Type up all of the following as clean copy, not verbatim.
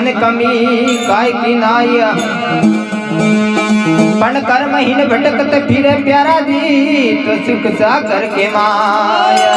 मन कमी काय की नाया पण कर्महीन भटकत फिरे प्यारा जी तो सुख सागर के माया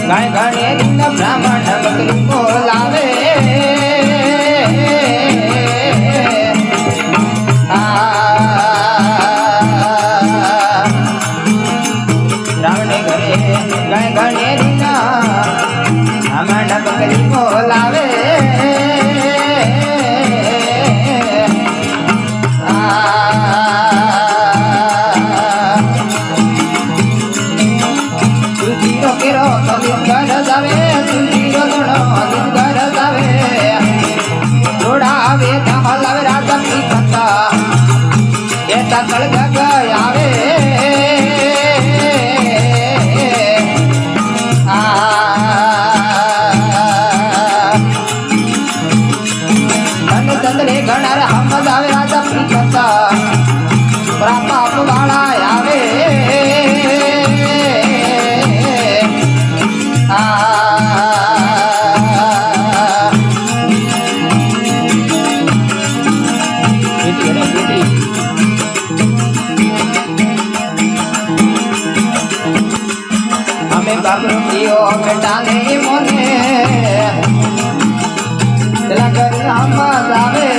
गाय गाने दिन ब्राह्मण बकरी को लावे रावण घरे गाय गाने दिन ब्राह्मण बकरी को लावे बेटाने मोने लगर हम जावे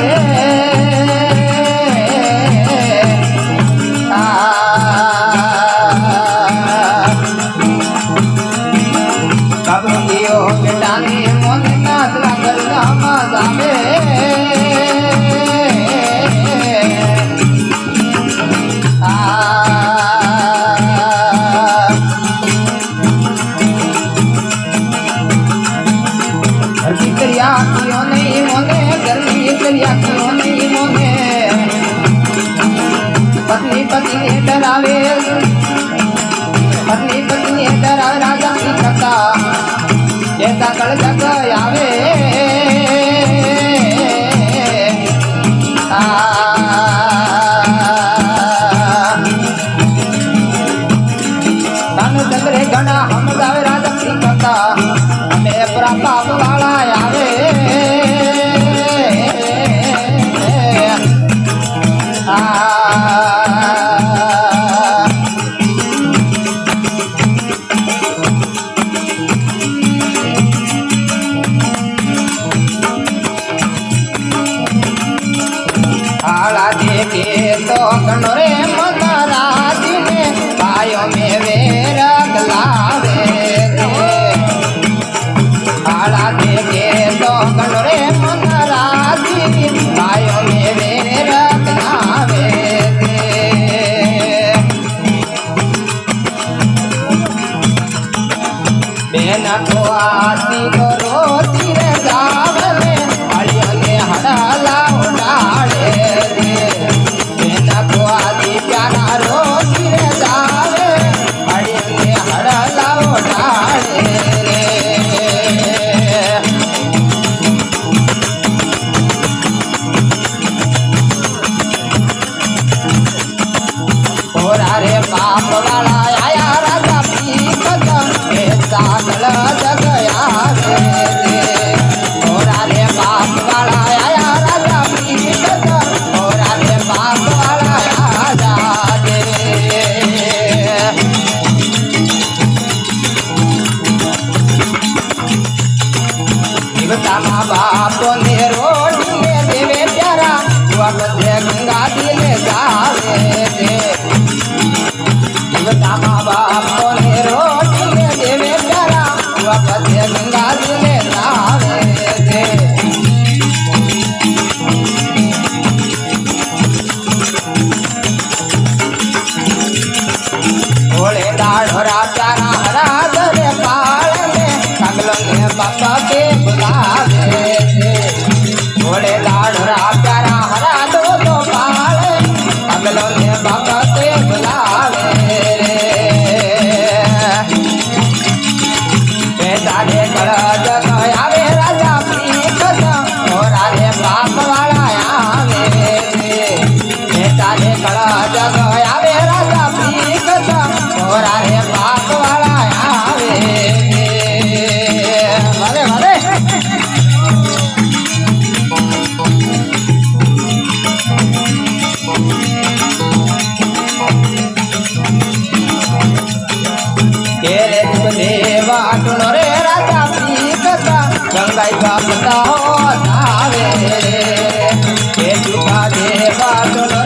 कबूतियो बेटाने मोने लगर हम जावे पत्नी पत्नी डरावे राजा की कथा ऐसा कल जग आवे धन चंद्रे गणा हम जावे राजा की कथा हमें अपरा पाप वाला आवे तो कनोरे मनराज ने पायो में वेर गलावे आला देखे तो कनोरे मनराज पायो में वेर गलावे બાપ વાળા આયા રાજા પીકત એ સાગલ જગયા રે મોરા રે બાપ વાળા આયા રાજા પીકત મોરા રે બાપ વાળા આયા રે જીવતામાં બાપો ને રોટી ને દેવે પ્યારા વખતે ગંગા દિલે જાવે છે જીવતામાં બાપો ને રોટી ને દેવે પ્યારા વખતે ગંગા દિલે જાવે છે ભોળે દાઢોરા પ્યારા હરા દરે પાળને કાગલો ને બાપા કે બોલાવે છે ભોળે દાઢોરા પ્યારા હરા દો પાળે કાગલો ને બાપા કે બોલાવે રે તારે કળ જગ આવે રાજા પીકત મોરા રે બાપ વાળા આવે રે તારે કળ જગ આવે રાજા પીકત મોરા રે બાપ વાળા આવે ભલે ભલે કેરે દેવા ટુનો રે રાજા પીકત ગંગાઈ બાપતા હો આવે રે કે ચુકા દેવા ટુનો